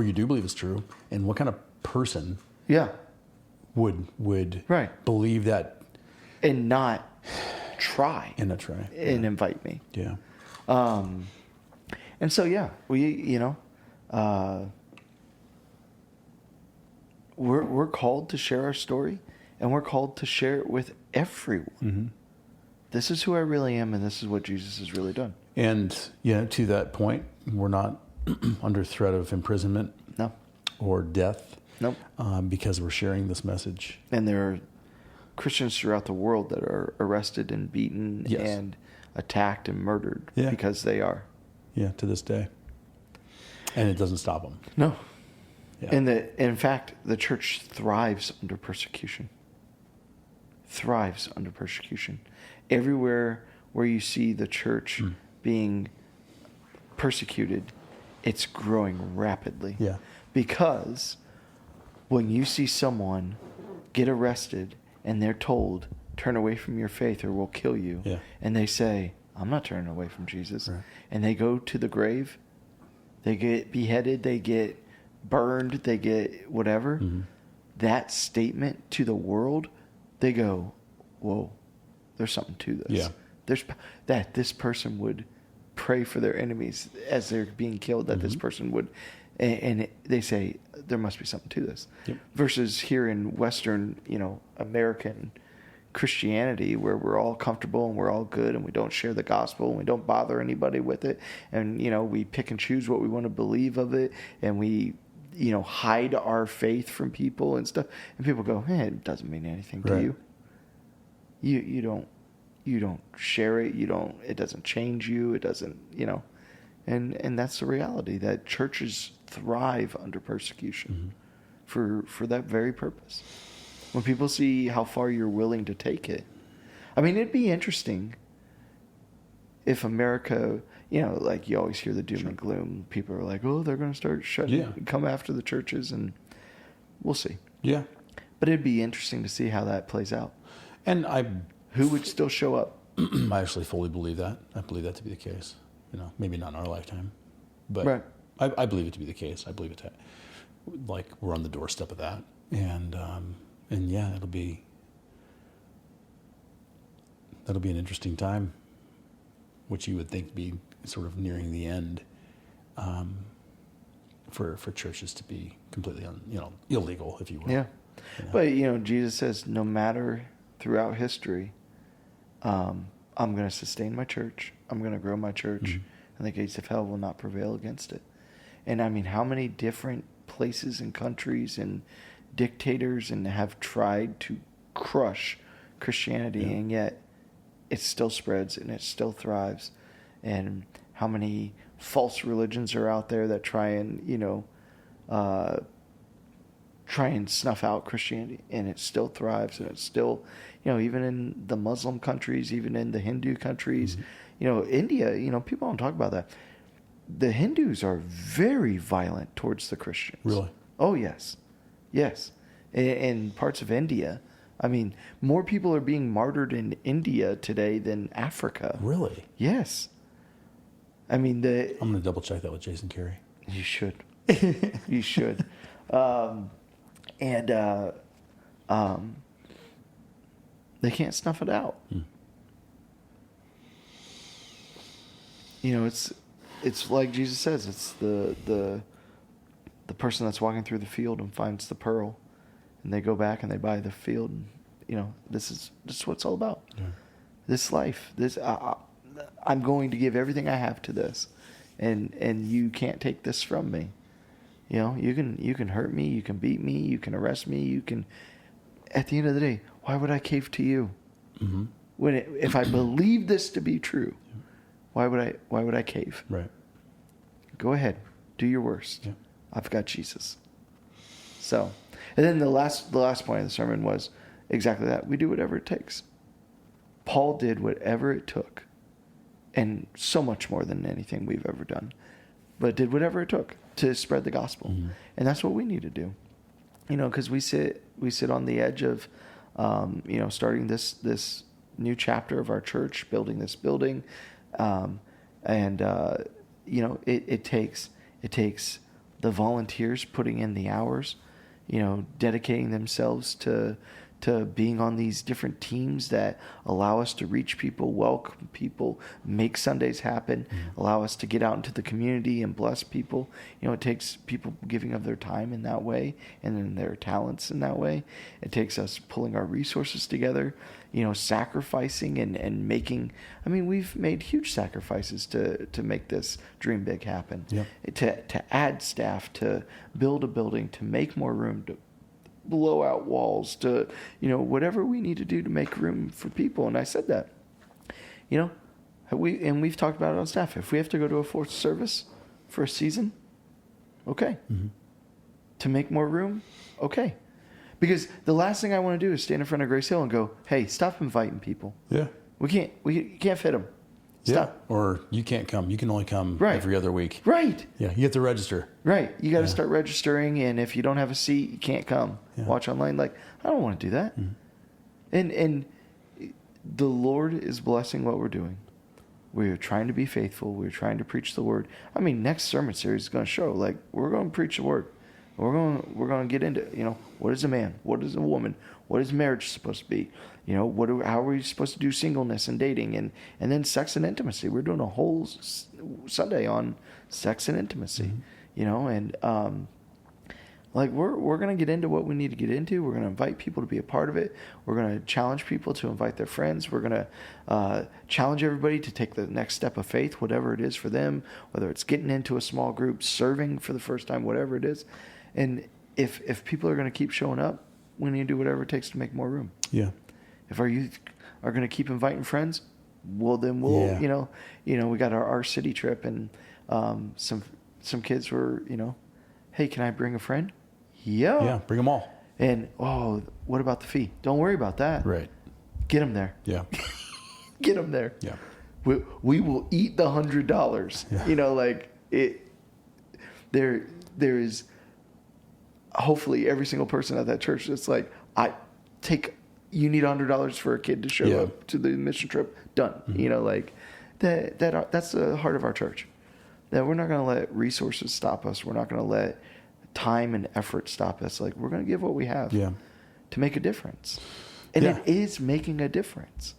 you do believe it's true. And what kind of person Yeah. would Right. believe that And not try and not try and invite me. Yeah. And so, yeah, we're called to share our story, and we're called to share it with everyone. Mm-hmm. This is who I really am, and this is what Jesus has really done. And to that point, we're not under threat of imprisonment No. or death. Nope. Because we're sharing this message. And there are Christians throughout the world that are arrested and beaten Yes. and attacked and murdered Yeah. because they are. Yeah, to this day. And it doesn't stop them. No. Yeah. And in fact, the church thrives under persecution. Thrives under persecution. Everywhere where you see the church being persecuted, it's growing rapidly. Yeah. Because when you see someone get arrested and they're told, turn away from your faith or we'll kill you, Yeah. and they say, I'm not turning away from Jesus, Right. and they go to the grave, they get beheaded, they get burned, they get whatever, that statement to the world, they go, whoa, there's something to this. Yeah. There's that this person would pray for their enemies as they're being killed, that this person would, and they say there must be something to this. Yep. Versus here in Western, American Christianity, where we're all comfortable and we're all good and we don't share the gospel and we don't bother anybody with it, and we pick and choose what we want to believe of it, and we hide our faith from people and stuff, and people go, it doesn't mean anything to Right. you. You don't share it, it doesn't change you, it doesn't, and that's the reality, that churches thrive under persecution for that very purpose. When people see how far you're willing to take it, I mean, it'd be interesting if America, like you always hear the doom and gloom. People are like, oh, they're going to start come after the churches, and we'll see. Yeah. But it'd be interesting to see how that plays out. And Who would still show up? I actually fully believe that. I believe that to be the case. Maybe not in our lifetime, but Right. I believe it to be the case. I believe it like we're on the doorstep of that. And yeah, that'll be an interesting time, which you would think be sort of nearing the end, for churches to be completely illegal, if you will. Yeah. But, Jesus says, no matter throughout history, I'm going to sustain my church. I'm going to grow my church. And the gates of hell will not prevail against it. And I mean, how many different places and countries and dictators and have tried to crush Christianity, and yet it still spreads and it still thrives. And how many false religions are out there that try and snuff out Christianity, and it still thrives, and it's still, even in the Muslim countries, even in the Hindu countries, India, people don't talk about that. The Hindus are very violent towards the Christians. Really? Oh, yes. Yes. In parts of India, I mean, more people are being martyred in India today than Africa. Really? Yes. I mean, I'm going to double check that with Jason Carey. You should. You should. They can't snuff it out. It's like Jesus says, it's the person that's walking through the field and finds the pearl, and they go back and they buy the field, and this is what it's all about. Yeah. This life, I'm going to give everything I have to this, and you can't take this from me. You can hurt me, you can beat me, you can arrest me, you can. At the end of the day, why would I cave to you? Mm-hmm. If I believe this to be true, why would I cave? Right. Go ahead, do your worst. Yeah. I've got Jesus. So, and then the last point of the sermon was exactly that. We do whatever it takes. Paul did whatever it took, and so much more than anything we've ever done, but did whatever it took to spread the gospel. Mm-hmm. And that's what we need to do. Because we sit on the edge of, starting this new chapter of our church, building this building. And it takes the volunteers putting in the hours, dedicating themselves to being on these different teams that allow us to reach people, welcome people, make Sundays happen, allow us to get out into the community and bless people. It takes people giving of their time in that way and then their talents in that way. It takes us pulling our resources together, sacrificing and making. I mean, we've made huge sacrifices to make this dream big happen. Yep. To add staff, to build a building, to make more room, to blow out walls, to whatever we need to do to make room for people. And I said that, we've talked about it on staff. If we have to go to a fourth service for a season, okay. To make more room, okay. Because the last thing I want to do is stand in front of Grace Hill and go, hey, stop inviting people. Yeah. We can't fit them. Stop. Yeah. Or you can't come. You can only come every other week. Right. Yeah. You have to register. Right. You got to start registering. And if you don't have a seat, you can't come. Yeah. Watch online. Like, I don't want to do that. And the Lord is blessing what we're doing. We're trying to be faithful. We're trying to preach the word. I mean, next sermon series is going to show, like, we're going to preach the word. We're going to get into, what is a man? What is a woman? What is marriage supposed to be? How are we supposed to do singleness and dating and then sex and intimacy? We're doing a whole Sunday on sex and intimacy, and we're going to get into what we need to get into. We're going to invite people to be a part of it. We're going to challenge people to invite their friends. We're going to challenge everybody to take the next step of faith, whatever it is for them, whether it's getting into a small group, serving for the first time, whatever it is. And if people are going to keep showing up, we need to do whatever it takes to make more room. Yeah. If our youth are going to keep inviting friends, well, then we'll, we got our city trip and some kids were, hey, can I bring a friend? Yeah. Yeah. Bring them all. And, what about the fee? Don't worry about that. Right. Get them there. Yeah. Get them there. Yeah. We will eat the $100. Yeah. There is hopefully every single person at that church that's like, you need $100 for a kid to show up to the mission trip. Done. That's the heart of our church. That we're not going to let resources stop us. We're not going to let time and effort stop us. Like, we're going to give what we have to make a difference. And it is making a difference.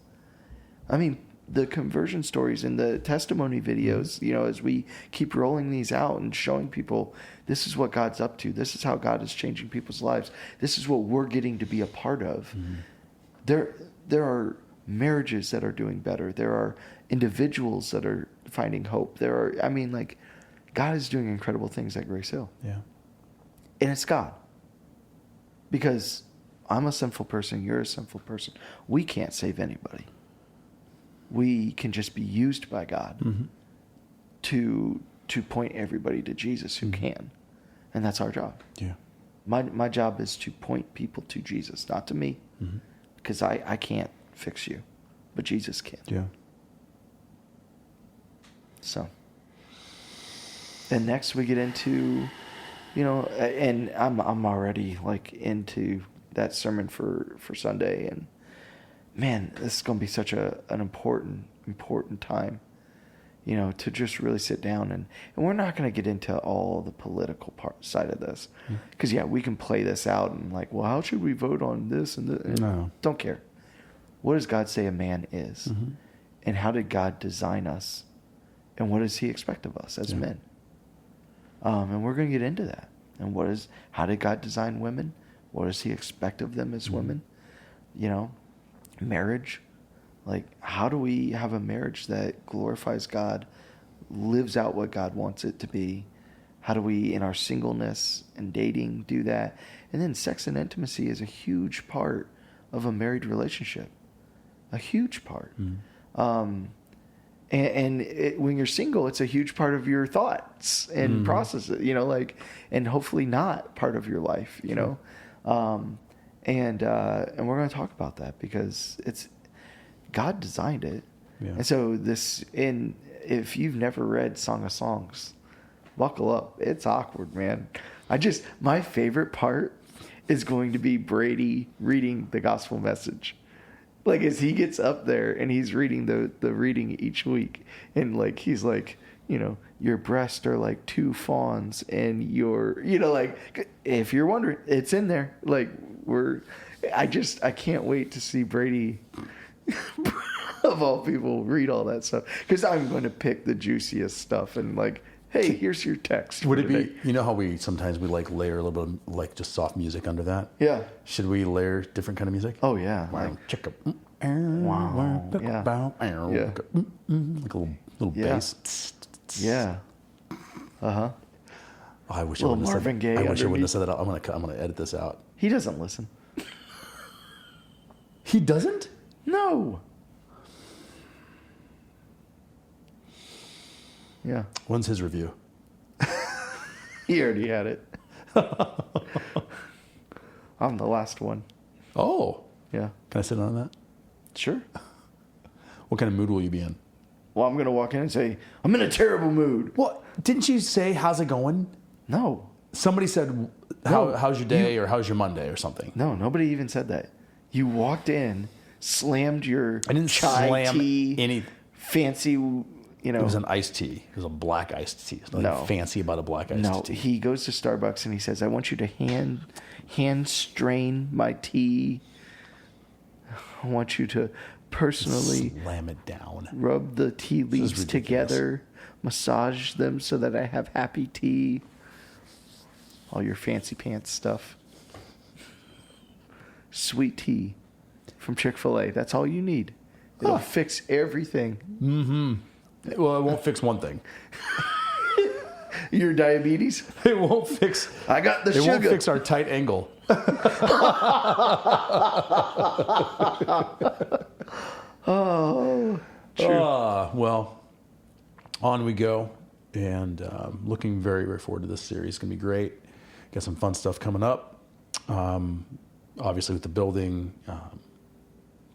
I mean, the conversion stories and the testimony videos, as we keep rolling these out and showing people this is what God's up to. This is how God is changing people's lives. This is what we're getting to be a part of. There are marriages that are doing better. There are individuals that are finding hope. God is doing incredible things at Grace Hill. Yeah. And it's God. Because I'm a sinful person. You're a sinful person. We can't save anybody. We can just be used by God to point everybody to Jesus who can. And that's our job. Yeah. My job is to point people to Jesus, not to me. Because I can't fix you. But Jesus can. Yeah. So. And next we get into, and I'm already into that sermon for Sunday, and man, this is going to be such an important time, to just really sit down and we're not going to get into all the political side of this, because we can play this out and well, how should we vote on this and that? No. Don't care. What does God say a man is, and how did God design us, and what does He expect of us as men? And we're going to get into that. And how did God design women? What does He expect of them as women? Marriage. How do we have a marriage that glorifies God, lives out what God wants it to be? How do we, in our singleness and dating, do that? And then sex and intimacy is a huge part of a married relationship. A huge part. When you're single, it's a huge part of your thoughts and processes, and hopefully not part of your life, and we're going to talk about that because God designed it. Yeah. And so if you've never read Song of Songs, buckle up. It's awkward, man. My favorite part is going to be Brady reading the gospel message. Like, as he gets up there and he's reading the reading each week, and like he's like, you know, your breasts are like 2 fawns, and your, you know, like, if you're wondering, it's in there. Like, I can't wait to see Brady, of all people, read all that stuff, because I'm going to pick the juiciest stuff and like, hey, here's your text. Would it be, you know how we sometimes like layer a little bit of like just soft music under that? Yeah. Should we layer different kind of music? Oh yeah. Wow. Wow. Yeah. Yeah. Like a little bass. Yeah. Oh, I wish I Little wouldn't have Marvin said Gaye I wish I wouldn't underneath. have said that. I'm gonna edit this out. He doesn't listen. He doesn't? No. Yeah. When's his review? He already had it. I'm the last one. Oh. Yeah. Can I sit on that? Sure. What kind of mood will you be in? Well, I'm going to walk in and say, I'm in a terrible mood. What? Didn't you say, how's it going? No. Somebody said, No, how's your day or how's your Monday or something? No, nobody even said that. You walked in, slammed your I didn't chai slam tea, any. fancy, you know. It was an iced tea. It was a black iced tea. There's nothing fancy about a black iced tea. He goes to Starbucks and he says, I want you to hand strain my tea. I want you to personally slam it down. Rub the tea leaves ridiculous. together, massage them so that I have happy tea. All your fancy pants stuff. Sweet tea from Chick-fil-A. That's all you need. It'll fix everything. Mm-hmm. Well, it won't fix one thing. Your diabetes? It won't fix. I got the it sugar. It won't fix our tight angle. Oh, true. Well, on we go, and looking very, very forward to this series. It's gonna be great. Got some fun stuff coming up. Obviously, with the building,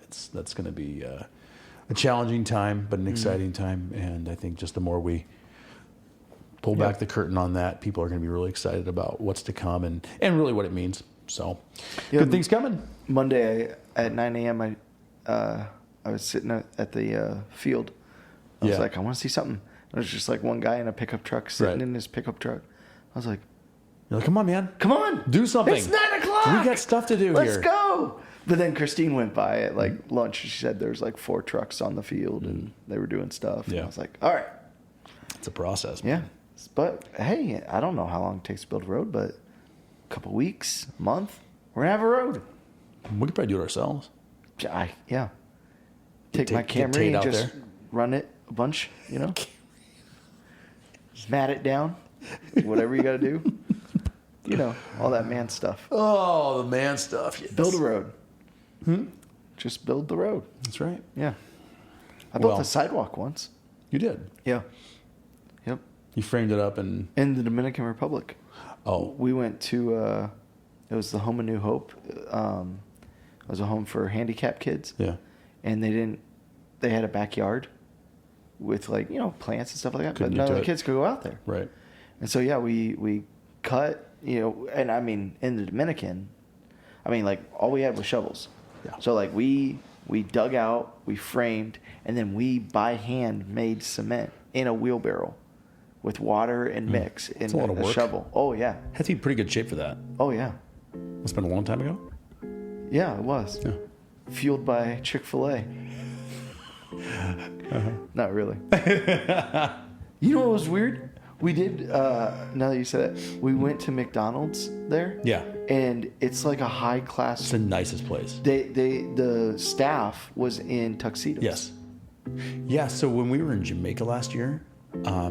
that's gonna be a challenging time, but an exciting time. And I think just the more we pull back the curtain on that, people are gonna be really excited about what's to come and really what it means. So, good things coming. Monday at 9 a.m. I was sitting at the field. I was like, I want to see something. There was just like one guy in a pickup truck sitting in his pickup truck. I was like, you're like, come on, man. Come on. Do something. It's 9 o'clock. We got stuff to do here. Let's go. But then Christine went by at like lunch. She said there's like 4 trucks on the field and they were doing stuff. And I was like, all right. It's a process, man. Yeah. But hey, I don't know how long it takes to build a road, but a couple weeks, a month, we're going to have a road. We could probably do it ourselves. Yeah. Take my Camry and just run it a bunch, you know? Just mat it down. Whatever you got to do. You know, all that man stuff. Oh, the man stuff. Yes. Build a road. Just build the road. That's right. Yeah. I built a sidewalk once. You did? Yeah. Yep. You framed it up in the Dominican Republic. Oh. We went to, it was the Home of New Hope. It was a home for handicapped kids. Yeah. And they had a backyard with like, you know, plants and stuff like that. Couldn't but none of the it. kids could go out there. Right. And so, yeah, we cut, you know, and I mean, in the Dominican, I mean, like, all we had was shovels. Yeah. So, like, we dug out, we framed, and then we, by hand, made cement in a wheelbarrow with water and mix in That's a lot of work. shovel. Oh, yeah. Had to be in pretty good shape for that. Oh, yeah. It's been a long time ago? Yeah, it was. Yeah. Fueled by Chick-fil-A. Not really. You know what was weird? We did, now that you said it, we went to McDonald's there. Yeah. And it's like a high class. It's the nicest place. The staff was in tuxedos. Yes. Yeah, so when we were in Jamaica last year, I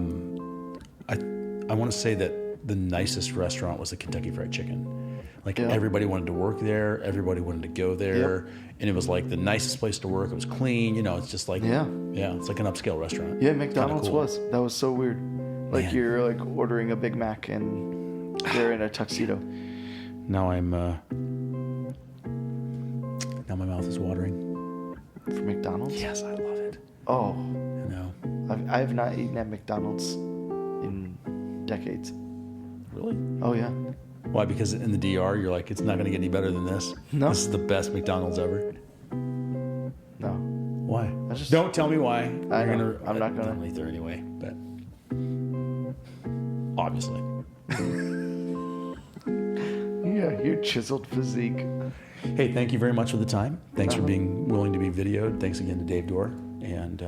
want to say that the nicest restaurant was the Kentucky Fried Chicken. Like everybody wanted to work there, everybody wanted to go there, and it was like the nicest place to work. It was clean, you know. It's just like it's like an upscale restaurant. Yeah, McDonald's cool. That was so weird. Like Man. you're like ordering a Big Mac and they're in a tuxedo. Now now my mouth is watering. For McDonald's? Yes, I love it. Oh, I know. I have not eaten at McDonald's in decades. Really? Oh yeah. Why? Because in the DR, you're like, it's not going to get any better than this. No. This is the best McDonald's ever. Don't tell me why. I'm not gonna. I'm there anyway, but obviously. Yeah, your chiseled physique. Hey, thank you very much for the time. Thanks for being willing to be videoed. Thanks again to Dave Dorr, and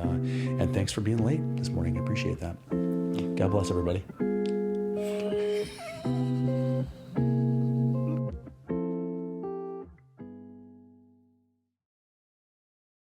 thanks for being late this morning. I appreciate that. God bless everybody.